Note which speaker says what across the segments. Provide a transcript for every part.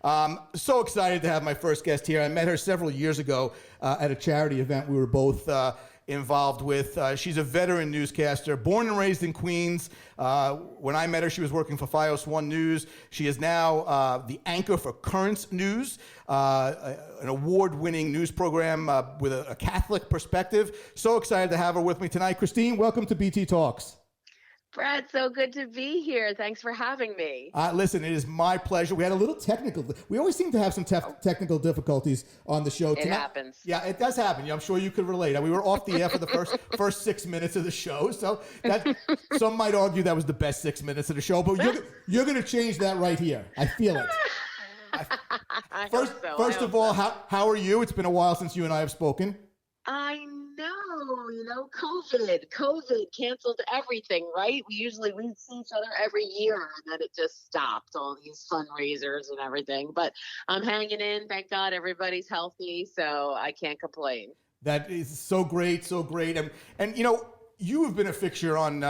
Speaker 1: So excited to have my first guest here. I met her several years ago at a charity event we were both involved with. She's a veteran newscaster, born and raised in Queens. When I met her, she was working for FiOS 1 News. She is now the anchor for Currents News, an award-winning news program with a Catholic perspective. So excited to have her with me tonight. Christine, welcome to BT Talks.
Speaker 2: Brad, so good to be here. Thanks for having me.
Speaker 1: Listen, it is my pleasure. We had a little technical. We always seem to have some technical difficulties on the show.
Speaker 2: It happens.
Speaker 1: Yeah, it does happen. I'm sure you could relate. We were off the air for the first 6 minutes of the show, so that some might argue that was the best 6 minutes of the show. But you're going to change that right here. I feel it. First of all, how are you? It's been a while since you and I have spoken.
Speaker 2: I know, COVID canceled everything, right? We see each other every year, and then it just stopped, all these fundraisers and everything. But I'm hanging in. Thank God everybody's healthy, so I can't complain.
Speaker 1: That is so great, so great. And you have been a fixture on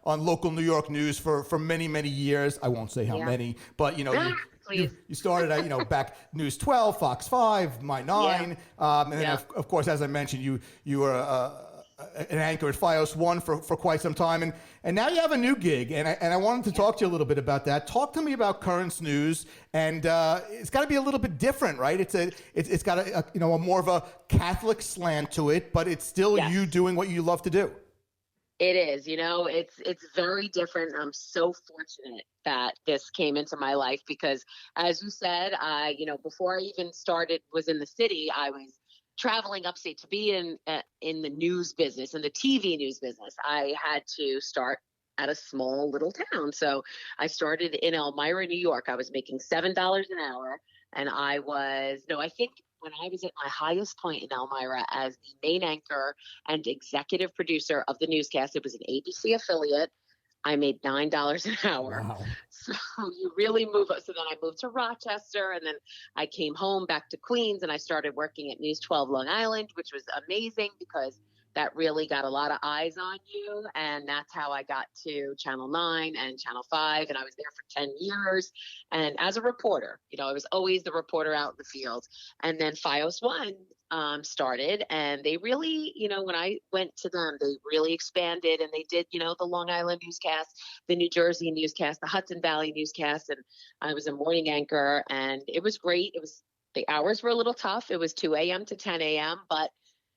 Speaker 1: local New York news for many, many years. I won't say how many, but you started at back News 12, Fox 5, My 9, and then of course, as I mentioned, you were an anchor at FiOS 1 for quite some time, and now you have a new gig, and I wanted to talk to you a little bit about that. Talk to me about Currents News, and it's got to be a little bit different, right? It's got a more of a Catholic slant to it, but it's still you doing what you love to do.
Speaker 2: It is, it's very different. I'm so fortunate that this came into my life because, as you said, before I even was in the city, I was traveling upstate to be in the news business, in the TV news business. I had to start at a small little town. So I started in Elmira, New York. I was making $7 an hour, and I think when I was at my highest point in Elmira as the main anchor and executive producer of the newscast, it was an ABC affiliate, I made $9 an hour.
Speaker 1: Wow.
Speaker 2: So you really move up. So then I moved to Rochester, and then I came home back to Queens, and I started working at News 12 Long Island, which was amazing because that really got a lot of eyes on you. And that's how I got to Channel 9 and Channel 5. And I was there for 10 years. And as a reporter, I was always the reporter out in the field. And then FiOS 1 started. And they really, when I went to them, they really expanded. And they did, the Long Island newscast, the New Jersey newscast, the Hudson Valley newscast. And I was a morning anchor. And it was great. The hours were a little tough. It was 2 a.m. to 10 a.m. But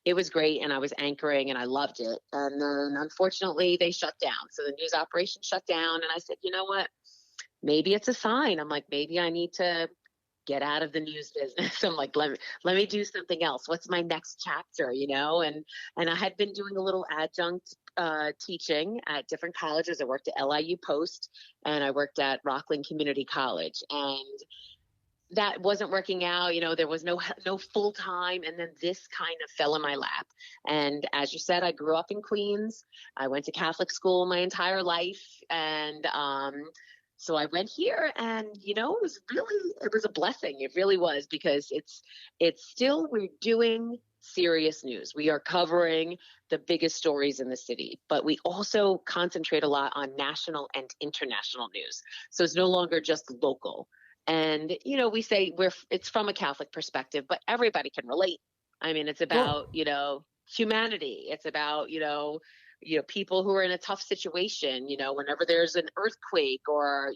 Speaker 2: it was great, and I was anchoring, and I loved it. And then, unfortunately, they shut down. So the news operation shut down, and I said, you know what? Maybe it's a sign. I'm like, maybe I need to get out of the news business. I'm like, let me do something else. What's my next chapter, And I had been doing a little adjunct teaching at different colleges. I worked at LIU Post, and I worked at Rockland Community College, and that wasn't working out. There was no full time. And then this kind of fell in my lap. And as you said, I grew up in Queens. I went to Catholic school my entire life. And so I went here, and, it was a blessing. It really was, because we're doing serious news. We are covering the biggest stories in the city, but we also concentrate a lot on national and international news. So it's no longer just local. And, we say it's from a Catholic perspective, but everybody can relate. I mean, it's about, humanity. It's about, people who are in a tough situation, whenever there's an earthquake or,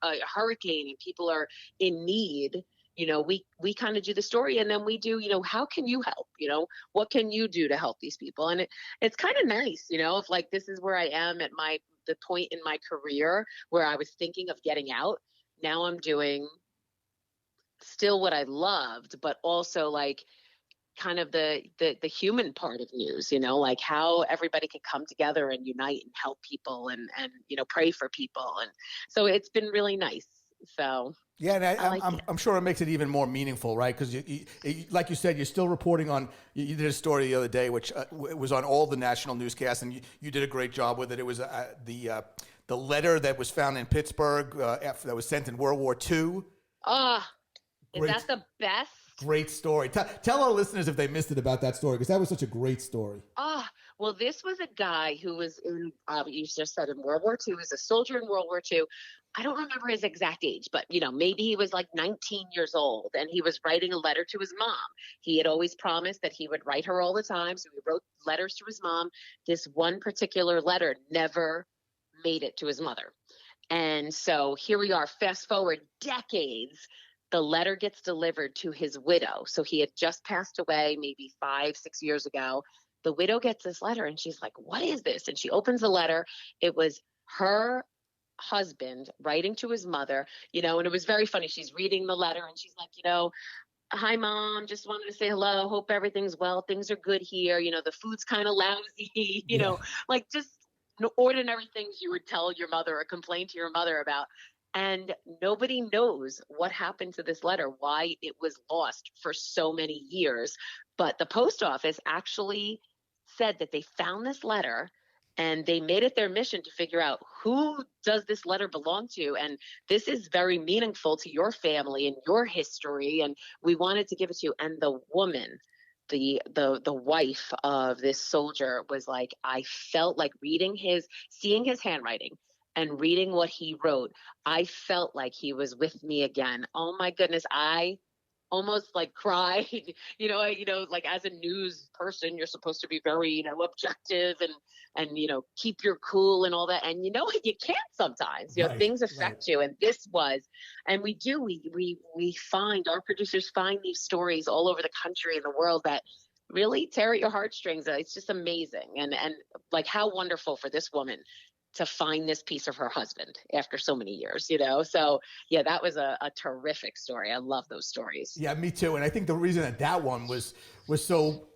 Speaker 2: a hurricane and people are in need, we kind of do the story, and then we do, how can you help? What can you do to help these people? And it's kind of nice, if like, this is where I am at the point in my career where I was thinking of getting out. Now I'm doing still what I loved, but also like kind of the human part of news, like how everybody could come together and unite and help people and pray for people. And so it's been really nice. So
Speaker 1: yeah, and I'm sure it makes it even more meaningful, right? Because you, like you said, you're still reporting on. You did a story the other day, which was on all the national newscasts, and you did a great job with it. It was the letter that was found in Pittsburgh that was sent in World War II.
Speaker 2: Is that the best?
Speaker 1: Great story. Tell our listeners if they missed it about that story, because that was such a great story.
Speaker 2: Well, this was a guy who was in, you just said, in World War II. He was a soldier in World War II. I don't remember his exact age, but maybe he was like 19 years old, and he was writing a letter to his mom. He had always promised that he would write her all the time, so he wrote letters to his mom. This one particular letter never made it to his mother. And so here we are, fast forward decades. The letter gets delivered to his widow. So he had just passed away maybe 5-6 years ago. The widow gets this letter and she's like, what is this? And she opens the letter. It was her husband writing to his mother, and it was very funny. She's reading the letter and she's like, hi, Mom, just wanted to say hello. Hope everything's well. Things are good here. The food's kind of lousy, like just ordinary things you would tell your mother or complain to your mother about. And nobody knows what happened to this letter, why it was lost for so many years. But the post office actually said that they found this letter and they made it their mission to figure out who does this letter belong to. And this is very meaningful to your family and your history. And we wanted to give it to you. And the woman, the wife of this soldier was like, I felt like seeing his handwriting and reading what he wrote, I felt like he was with me again. Oh my goodness. I almost like cried, like as a news person, you're supposed to be very, objective and, keep your cool and all that. And you can't sometimes, things affect you. And this was, and we find, our producers find these stories all over the country and the world that really tear at your heartstrings. It's just amazing. And like how wonderful for this woman to find this piece of her husband after so many years, So yeah, that was a terrific story. I love those stories.
Speaker 1: Yeah, me too. And I think the reason that one was so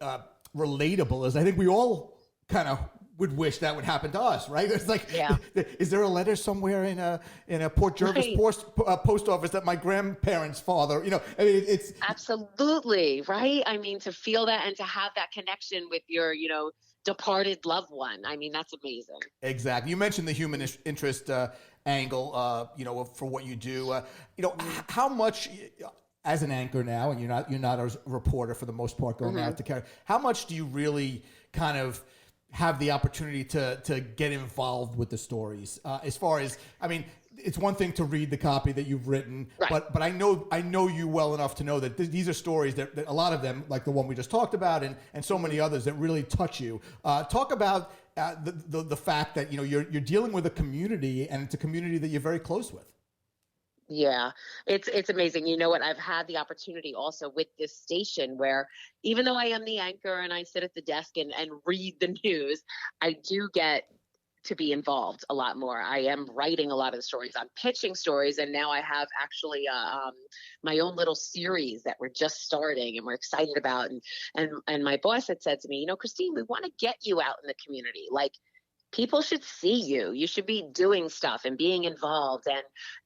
Speaker 1: relatable is I think we all kind of would wish that would happen to us, right? It's like, is there a letter somewhere in a Port Jervis post office that my grandparents' father, it's
Speaker 2: absolutely right. I mean, to feel that and to have that connection with your, departed loved one. I mean, that's amazing.
Speaker 1: Exactly. You mentioned the human interest angle, for what you do. How much, as an anchor now, and you're not a reporter for the most part going out to carry. How much do you really kind of have the opportunity to get involved with the stories? As far as, I mean, it's one thing to read the copy that you've written,
Speaker 2: right.
Speaker 1: but I know you well enough to know that these are stories that a lot of them, like the one we just talked about, and so many others that really touch you. Talk about the fact that you're dealing with a community, and it's a community that you're very close with.
Speaker 2: Yeah, it's amazing. You know what? I've had the opportunity also with this station where even though I am the anchor and I sit at the desk and read the news, I do get to be involved a lot more. I am writing a lot of the stories. I'm pitching stories, and now I have actually my own little series that we're just starting and we're excited about. And my boss had said to me, Christine, we want to get you out in the community. Like, people should see you. You should be doing stuff and being involved.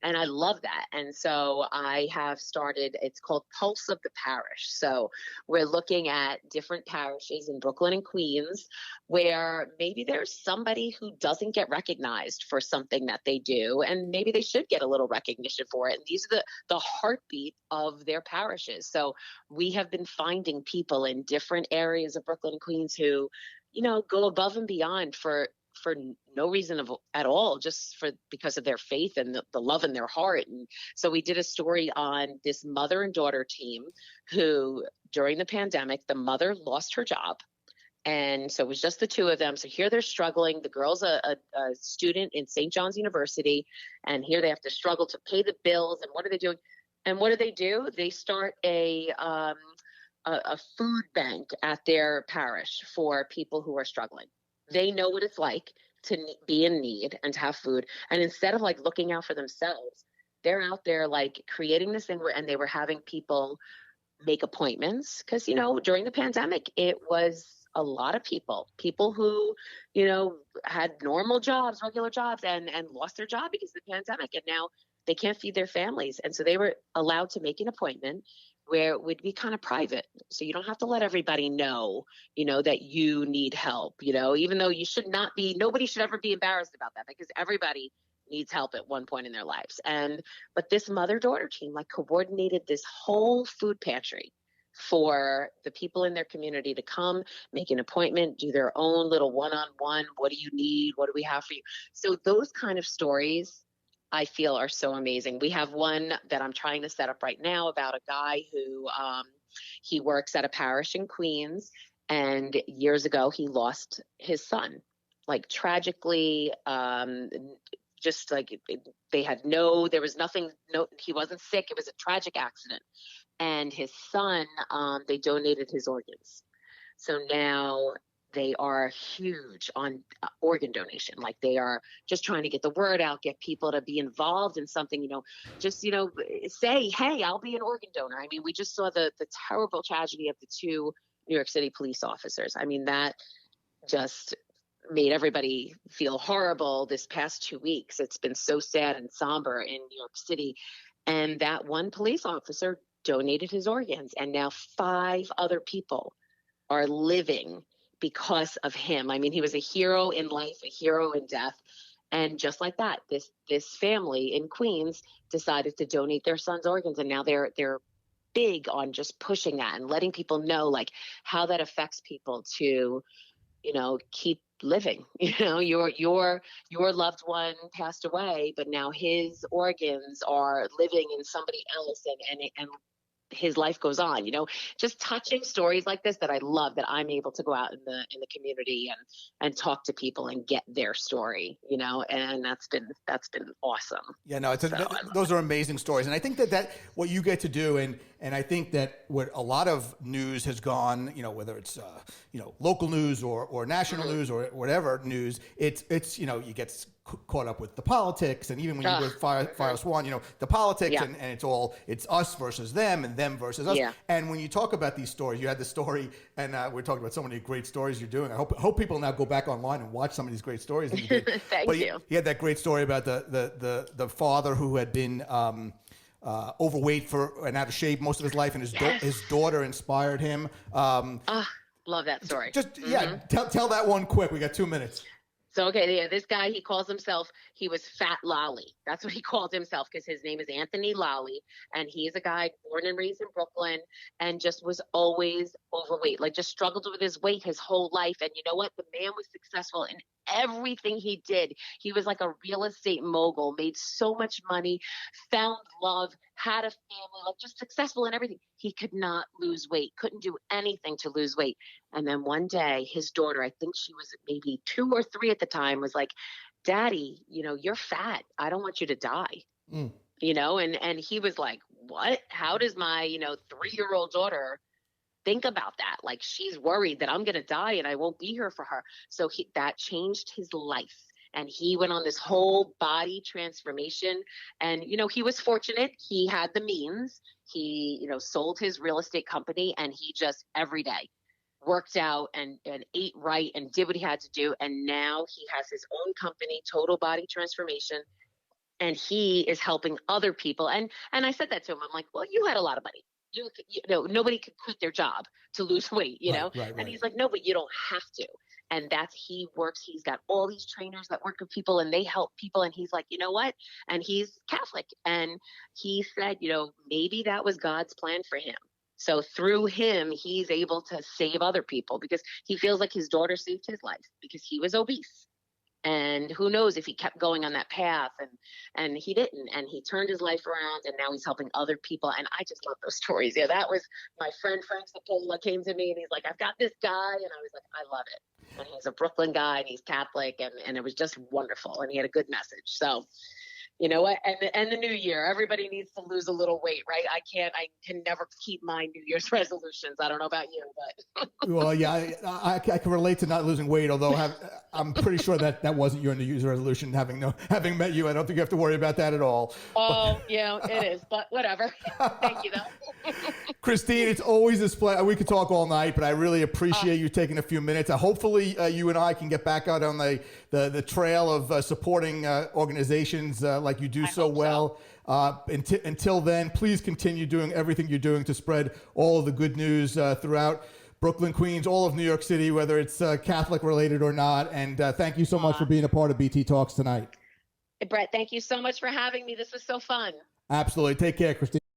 Speaker 2: And I love that. And so I have started, it's called Pulse of the Parish. So we're looking at different parishes in Brooklyn and Queens where maybe there's somebody who doesn't get recognized for something that they do, and maybe they should get a little recognition for it. And these are the heartbeat of their parishes. So we have been finding people in different areas of Brooklyn and Queens who, go above and beyond for no reason at all, just because of their faith and the love in their heart. And so we did a story on this mother and daughter team who, during the pandemic, the mother lost her job. And so it was just the two of them. So here they're struggling. The girl's a student in St. John's University, and here they have to struggle to pay the bills. And what are they doing? And what do? They start a food bank at their parish for people who are struggling. They know what it's like to be in need and to have food. And instead of like looking out for themselves, they're out there like creating this thing and they were having people make appointments. Cause during the pandemic, it was a lot of people who, had normal jobs, regular jobs and lost their job because of the pandemic. And now they can't feed their families. And so they were allowed to make an appointment where it would be kind of private. So you don't have to let everybody know, that you need help, even though nobody should ever be embarrassed about that because everybody needs help at one point in their lives. But this mother-daughter team like coordinated this whole food pantry for the people in their community to come, make an appointment, do their own little one-on-one. What do you need? What do we have for you? So those kind of stories I feel are so amazing. We have one that I'm trying to set up right now about a guy who he works at a parish in Queens, and years ago he lost his son, like tragically, just like there was nothing, he wasn't sick. It was a tragic accident. And his son, they donated his organs. So now they are huge on organ donation. Like they are just trying to get the word out, get people to be involved in something, say, hey, I'll be an organ donor. I mean, we just saw the terrible tragedy of the 2 New York City police officers. I mean, that just made everybody feel horrible this past 2 weeks. It's been so sad and somber in New York City. And that one police officer donated his organs, and now 5 other people are living because of him. I mean, he was a hero in life, a hero in death. And just like that, this family in Queens decided to donate their son's organs, and now they're big on just pushing that and letting people know like how that affects people to, keep living. Your loved one passed away, but now his organs are living in somebody else, and his life goes on. Just touching stories like this that I love, that I'm able to go out in the community and talk to people and get their story, and that's been awesome.
Speaker 1: Yeah, no, those are amazing stories. And I think that what you get to do, and I think that what a lot of news has gone, whether it's local news or national news or whatever news, it's you get caught up with the politics, and even when you go with Fire One, the politics, and it's us versus them and them versus us. Yeah. And when you talk about these stories, you had the story, and we're talking about so many great stories you're doing. I hope people now go back online and watch some of these great stories that you did.
Speaker 2: Thank you.
Speaker 1: You had that great story about the father who had been overweight and out of shape most of his life, and his daughter inspired him.
Speaker 2: Love that story.
Speaker 1: Tell that one quick. We got 2 minutes.
Speaker 2: So, okay, this guy, he calls himself, he was Fat Lolly. That's what he called himself, because his name is Anthony Lolly. And he's a guy born and raised in Brooklyn and just was always overweight, like just struggled with his weight his whole life. And you know what? The man was successful in everything he did. He was like a real estate mogul, made so much money, found love, had a family, like just successful in everything. He could not lose weight, couldn't do anything to lose weight. And then one day his daughter, I think she was maybe 2 or 3 at the time, was like, Daddy, you're fat. I don't want you to die. And he was like, what? How does my, 3-year-old daughter think about that? Like, she's worried that I'm going to die and I won't be here for her. So that changed his life. And he went on this whole body transformation. And, he was fortunate. He had the means. He, sold his real estate company, and he just every day worked out and ate right and did what he had to do. And now he has his own company, Total Body Transformation. And he is helping other people. And I said that to him. I'm like, well, you had a lot of money. Nobody could quit their job to lose weight, Right. And he's like, no, but you don't have to. And he works. He's got all these trainers that work with people, and they help people. And he's like, you know what? And he's Catholic. And he said, maybe that was God's plan for him. So through him, he's able to save other people, because he feels like his daughter saved his life because he was obese. And who knows if he kept going on that path, and he didn't, and he turned his life around, and now he's helping other people. And I just love those stories. Yeah, that was my friend Frank Zapola came to me, and he's like, I've got this guy. And I was like, I love it. And he's a Brooklyn guy, and he's Catholic, and it was just wonderful. And he had a good message. So, you know what? And the new year, everybody needs to lose a little weight, right? I can never keep my New Year's resolutions. I don't know about you, but.
Speaker 1: Well, yeah, I can relate to not losing weight, although I'm pretty sure that wasn't your New Year's resolution. Having met you, I don't think you have to worry about that at all.
Speaker 2: Oh, yeah, it is, but whatever. Thank you, though.
Speaker 1: Christine, it's always this pleasure. We could talk all night, but I really appreciate you taking a few minutes. Hopefully, you and I can get back out on the trail of supporting organizations like you do so well. Until then, please continue doing everything you're doing to spread all of the good news throughout Brooklyn, Queens, all of New York City, whether it's Catholic related or not. And thank you so much for being a part of BT Talks tonight.
Speaker 2: Brett, thank you so much for having me. This was so fun.
Speaker 1: Absolutely. Take care, Christine.